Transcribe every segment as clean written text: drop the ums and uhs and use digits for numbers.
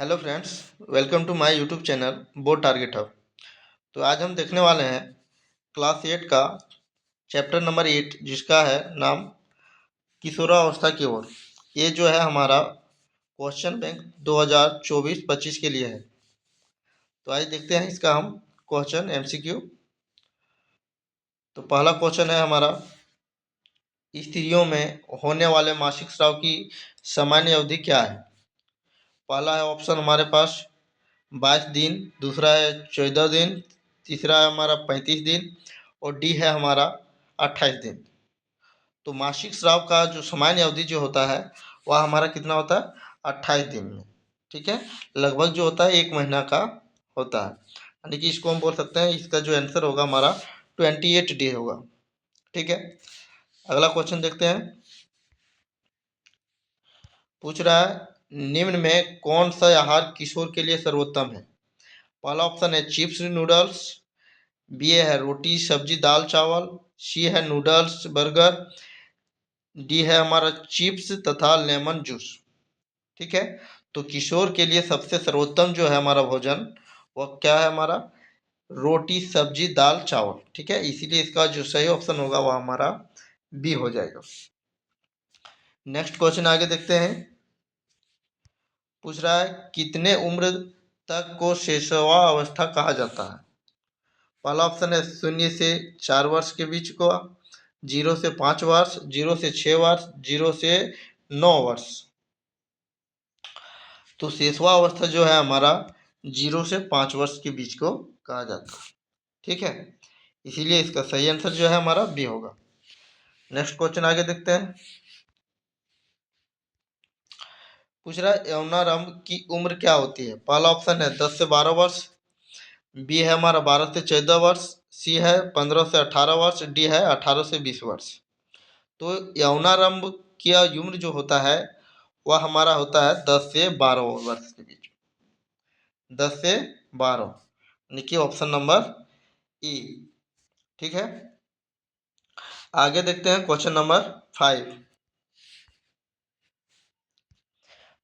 Hello friends, welcome to my YouTube channel board target hub. तो आज हम देखने वाले हैं क्लास 8 का चैप्टर नंबर 8, जिसका है नाम किशोरावस्था की ओर। ये जो है हमारा क्वेश्चन बैंक 2024-25 के लिए है। तो आज देखते हैं इसका हम क्वेश्चन एमसीक्यू। तो पहला क्वेश्चन है हमारा, स्त्रियों में होने वाले मासिक स्राव की सामान्य अवधि क्या है। पहला है ऑप्शन हमारे पास 22 दिन, दूसरा है 14 दिन, तीसरा है हमारा 35 दिन और डी है हमारा 28 दिन। तो मासिक स्राव का जो सामान्य अवधि जो होता है वह हमारा कितना होता है, 28 दिन में। ठीक है, लगभग जो होता है 1 महीना का होता है, यानी कि इसको हम बोल सकते हैं, इसका जो आंसर होगा हमारा 28 डे होगा। ठीक है, अगला क्वेश्चन देखते हैं। पूछ रहा है, निम्न में कौन सा आहार किशोर के लिए सर्वोत्तम है। पहला ऑप्शन है चिप्स नूडल्स, बी है रोटी सब्जी दाल चावल, सी है नूडल्स बर्गर, डी है हमारा चिप्स तथा लेमन जूस। ठीक है, तो किशोर के लिए सबसे सर्वोत्तम जो है हमारा भोजन वह क्या है, हमारा रोटी सब्जी दाल चावल। ठीक है, इसीलिए इसका जो सही ऑप्शन होगा वह हमारा बी हो जाएगा। नेक्स्ट क्वेश्चन आगे देखते हैं। पूछ रहा है, कितने उम्र तक को शैशवा अवस्था कहा जाता है। पहला ऑप्शन है 0 से 4 वर्ष के बीच को, 0 से 5 वर्ष, 0 से 6 वर्ष, 0 से 9 वर्ष। तो शेषवा अवस्था जो है हमारा 0 से 5 वर्ष के बीच को कहा जाता है। ठीक है, इसीलिए इसका सही आंसर जो है हमारा बी होगा। नेक्स्ट क्वेश्चन आगे देखते हैं। पूछ रहा है, यौनारंभ की उम्र क्या होती है। पहला ऑप्शन है 10 से 12 वर्ष, बी है हमारा 12 से 14 वर्ष, सी है 15 से 18 वर्ष, डी है 18 से 20 वर्ष। तो यौनारंभ की उम्र जो होता है वह हमारा होता है 10 से 12 वर्ष के बीच। 10 से 12, यानी कि ऑप्शन नंबर ई। ठीक है, आगे देखते हैं क्वेश्चन नंबर 5।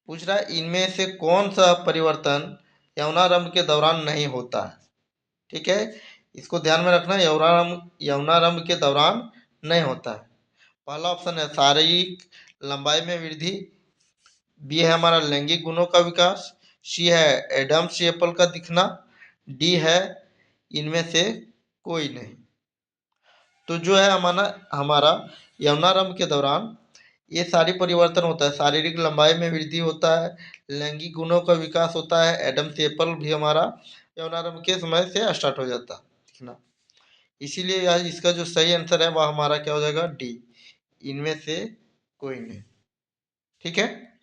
पूछ रहा है, इनमें से कौन सा परिवर्तन यौनारंभ के दौरान नहीं होता है। ठीक है, इसको ध्यान में रखना, यौनारंभ के दौरान नहीं होता है। पहला ऑप्शन है शारीरिक लंबाई में वृद्धि, बी है हमारा लैंगिक गुणों का विकास, सी है एडम्स एप्पल का दिखना, डी है इनमें से कोई नहीं। तो जो है हमारा हमारा यौनारंभ के दौरान ये सारी परिवर्तन होता है। शारीरिक लंबाई में वृद्धि होता है, लैंगिक गुणों का विकास होता है, एडम्स एप्पल भी हमारा यौनारंभ के समय से स्टार्ट हो जाता है दिखना। इसीलिए आज इसका जो सही आंसर है वह हमारा क्या हो जाएगा, डी, इनमें से कोई नहीं। ठीक है,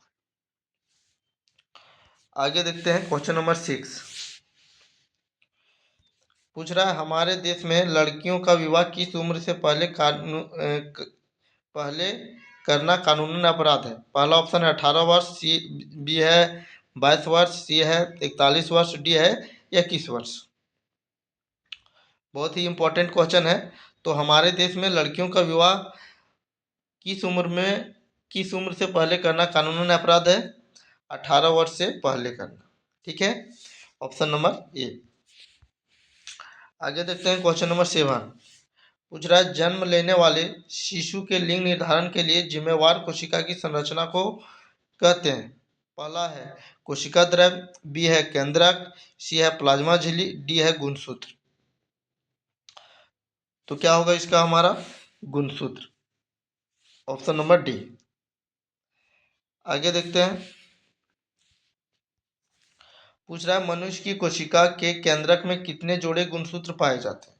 आगे देखते हैं क्वेश्चन नंबर 6। पूछ रहा है, हमारे देश में लड़कियों का विवाह किस उम्र से पहले करना कानूनन अपराध है। पहला ऑप्शन है 18 वर्ष, सी बी है 22 वर्ष, सी है 41 वर्ष, डी है 21 वर्ष। बहुत ही इंपॉर्टेंट क्वेश्चन है। तो हमारे देश में लड़कियों का विवाह किस उम्र से पहले करना कानूनन अपराध है, 18 वर्ष से पहले करना। ठीक है, ऑप्शन नंबर ए। आगे देखते हैं क्वेश्चन नंबर 7। पूछ रहा है, जन्म लेने वाले शिशु के लिंग निर्धारण के लिए जिम्मेवार कोशिका की संरचना को कहते हैं। पहला है कोशिका द्रव्य, बी है केंद्रक, सी है प्लाज्मा झिल्ली, डी है गुणसूत्र। तो क्या होगा इसका हमारा गुणसूत्र, ऑप्शन नंबर डी। आगे देखते हैं। पूछ रहा है, मनुष्य की कोशिका के केंद्रक में कितने जोड़े गुणसूत्र पाए जाते हैं।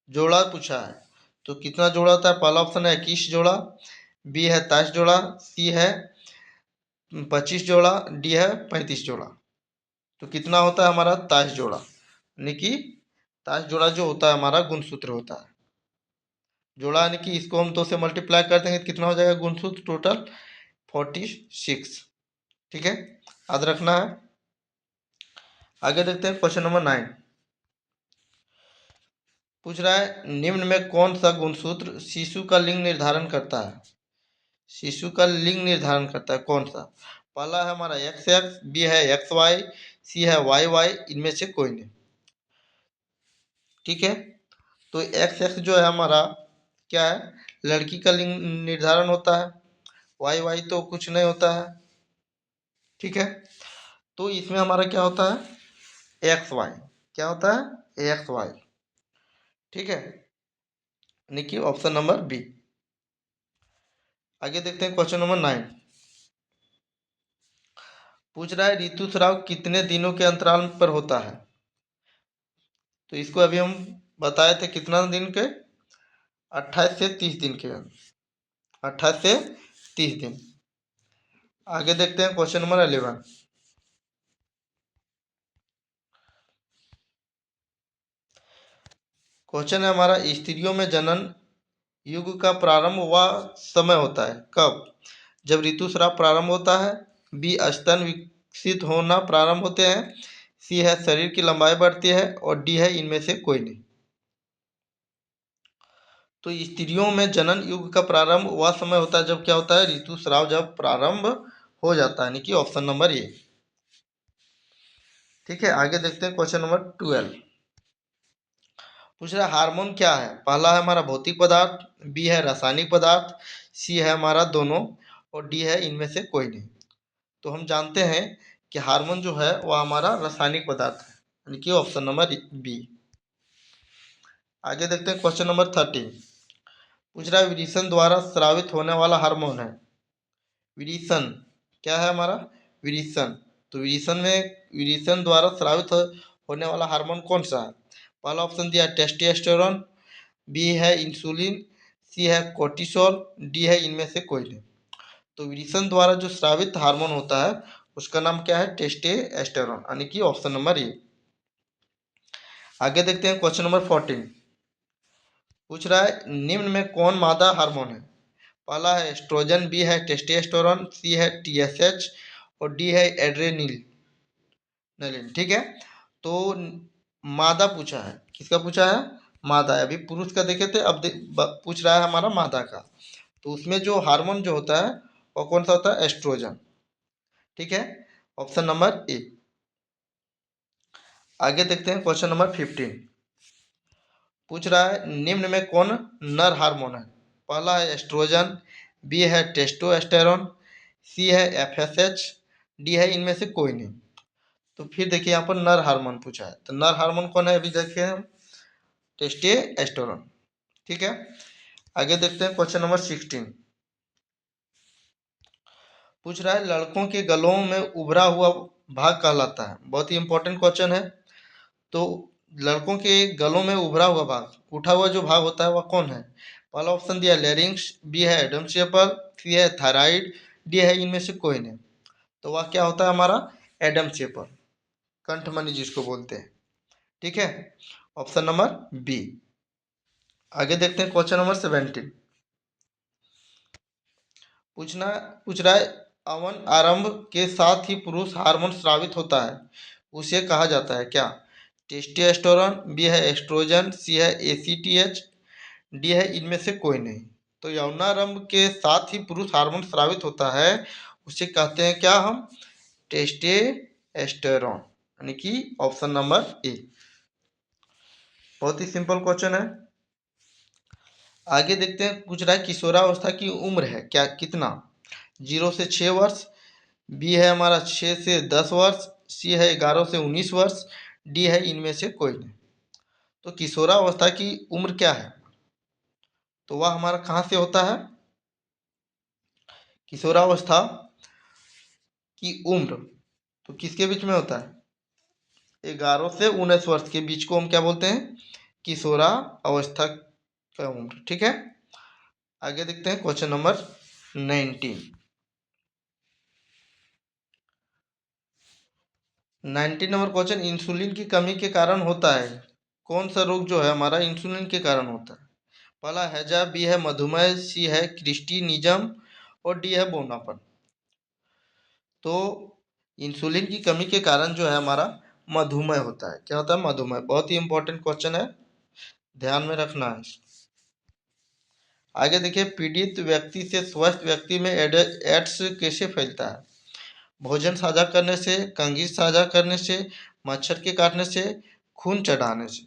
जोड़ा पूछा है, तो कितना जोड़ा होता है। पहला ऑप्शन है 21 जोड़ा, बी है 23 जोड़ा, सी है 25 जोड़ा, डी है 35 जोड़ा। तो कितना होता है हमारा 23 जोड़ा, यानी कि 23 जोड़ा जो होता है हमारा गुणसूत्र होता है। जोड़ा यानी कि इसको हम 2 से मल्टीप्लाई कर देंगे तो कितना हो जाएगा गुणसूत्र, टोटल 46। ठीक है, याद रखना है। आगे देखते हैं क्वेश्चन नंबर 9। पूछ रहा है, निम्न में कौन सा गुणसूत्र शिशु का लिंग निर्धारण करता है। शिशु का लिंग निर्धारण करता है कौन सा। पहला है हमारा एक्स एक्स, बी है एक्स वाई, सी है वाई वाई, इनमें से कोई नहीं। ठीक है, तो एक्स एक्स जो है हमारा क्या है, लड़की का लिंग निर्धारण होता है, वाई वाई तो कुछ नहीं होता है। ठीक है, तो इसमें हमारा क्या होता है, एक्स वाई। क्या होता है, एक्स वाई। ठीक है, यानी कि ऑप्शन नंबर बी। आगे देखते हैं क्वेश्चन नंबर 9। पूछ रहा है ऋतुस्राव कितने दिनों के अंतराल पर होता है। तो इसको अभी हम बताए थे कितना दिन के, 28 से 30 दिन के, 28 से 30 दिन। आगे देखते हैं क्वेश्चन नंबर 11। क्वेश्चन है हमारा स्त्रियों में जनन युग का प्रारंभ वह समय होता है कब, जब ऋतुस्राव प्रारंभ होता है, बी स्तन विकसित होना प्रारंभ होते हैं, सी है शरीर की लंबाई बढ़ती है, और डी है इनमें से कोई नहीं। तो स्त्रियों में जनन युग का प्रारंभ वह समय होता है जब क्या होता है, ऋतुस्राव जब प्रारंभ हो जाता है, यानी कि ऑप्शन नंबर ए। ठीक है, आगे देखते हैं क्वेश्चन नंबर 12। पूछ रहा है हार्मोन क्या है। पहला है हमारा भौतिक पदार्थ, बी है रासायनिक पदार्थ, सी है हमारा दोनों, और डी है इनमें से कोई नहीं। तो हम जानते हैं कि हार्मोन जो है वह हमारा रासायनिक पदार्थ है, यानी कि ऑप्शन नंबर बी। आगे देखते हैं क्वेश्चन नंबर 13। पूछ रहा है विरिसन द्वारा स्रावित होने वाला हार्मोन है। विरिसन क्या है हमारा, विरिसन। तो विरिसन द्वारा स्रावित होने वाला हार्मोन कौन सा है। पहला ऑप्शन दिया टेस्टोस्टेरोन, बी है इंसुलिन, सी है कोर्टिसोल, डी है इनमें से कोई नहीं। तो विरिसन द्वारा जो स्रावित हार्मोन होता है उसका नाम क्या है, टेस्टोस्टेरोन, यानी कि ऑप्शन नंबर ए। आगे देखते हैं क्वेश्चन नंबर 14। पूछ रहा है निम्न में कौन मादा हार्मोन है। पहला है एस्ट्रोजन, बी है टेस्टोस्टेरोन, सी है टीएसएच, और डी है एड्रेनिल नलिन। ठीक है, तो मादा पूछा है, किसका पूछा है, मादा है। अभी पुरुष का देखे थे, अब पूछ रहा है हमारा मादा का। तो उसमें जो हार्मोन जो होता है वो कौन सा होता है, एस्ट्रोजन। ठीक है, ऑप्शन नंबर ए। आगे देखते हैं क्वेश्चन नंबर 15। पूछ रहा है निम्न में कौन नर हार्मोन है। पहला है एस्ट्रोजन, बी है टेस्टोस्टेरोन, सी है एफएसएच, डी है इनमें से कोई नहीं। तो फिर देखिए यहाँ पर नर हार्मोन पूछा है, तो नर हार्मोन कौन है, अभी देखिए हम, टेस्टोस्टेरोन। ठीक है, आगे देखते हैं क्वेश्चन नंबर 16। पूछ रहा है लड़कों के गलों में उभरा हुआ भाग कहलाता है। बहुत ही इंपॉर्टेंट क्वेश्चन है। तो लड़कों के गलों में उभरा हुआ भाग, उठा हुआ जो भाग होता है वह कौन है। पहला ऑप्शन दिया लेरिंग्स, बी है एडम चेपल, सी है थायराइड, डी है इनमें से कोई नहीं। तो वह क्या होता है हमारा, एडम चेपल, कंठमणि जिसको बोलते हैं। ठीक है, ऑप्शन नंबर बी। आगे देखते हैं क्वेश्चन नंबर 17। पूछना पूछ रहा है अवन आरंभ के साथ ही पुरुष हार्मोन स्रावित होता है, उसे कहा जाता है क्या। टेस्टोस्टेरोन, बी है एस्ट्रोजन, सी है एसीटीएच, डी है इनमें से कोई नहीं। तो यौनारंभ के साथ ही पुरुष हार्मोन स्रावित होता है, उसे कहते हैं क्या हम, टेस्टोस्टेरोन, यानी कि ऑप्शन नंबर ए। बहुत ही सिंपल क्वेश्चन है। आगे देखते हैं, पूछ रहा है किशोरावस्था की उम्र है क्या, कितना, 0 से 6 वर्ष, बी है हमारा 6 से 10 वर्ष, सी है 11 से 19 वर्ष, डी है इनमें से कोई नहीं। तो किशोरावस्था की उम्र क्या है, तो वह हमारा कहाँ से होता है, किशोरावस्था की उम्र तो किसके बीच में होता है, 11 से 19 वर्ष के बीच को हम क्या बोलते हैं, किशोरा अवस्था का उम्र। ठीक है, आगे देखते हैं question number 19। 19 number question, insulin की कमी के कारण होता है कौन सा रोग जो है हमारा, इंसुलिन के कारण होता है। पहला हैजा, बी है मधुमेह, सी है क्रिस्टीनिज्म, और डी है बोनापन। तो इंसुलिन की कमी के कारण जो है हमारा मधुमेह होता है। क्या होता है, मधुमेह। बहुत ही इंपॉर्टेंट क्वेश्चन है, ध्यान में रखना है। आगे देखिए पीड़ित व्यक्ति से स्वस्थ व्यक्ति में एड्स कैसे फैलता है। भोजन साझा करने से, कंघी साझा करने से, मच्छर के काटने से, खून चढ़ाने से।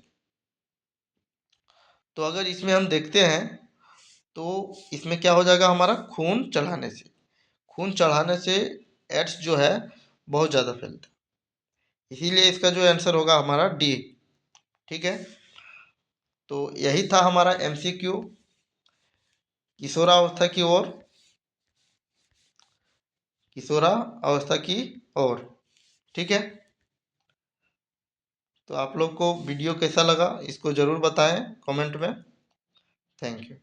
तो अगर इसमें हम देखते हैं तो इसमें क्या हो जाएगा हमारा, खून चढ़ाने से। खून चढ़ाने से एड्स जो है बहुत ज़्यादा फैलता है, इसीलिए इसका जो आंसर होगा हमारा डी। ठीक है, तो यही था हमारा एमसीक्यू किशोरावस्था की ओर, किशोरावस्था की ओर। ठीक है, तो आप लोग को वीडियो कैसा लगा इसको ज़रूर बताएं कमेंट में। Thank you.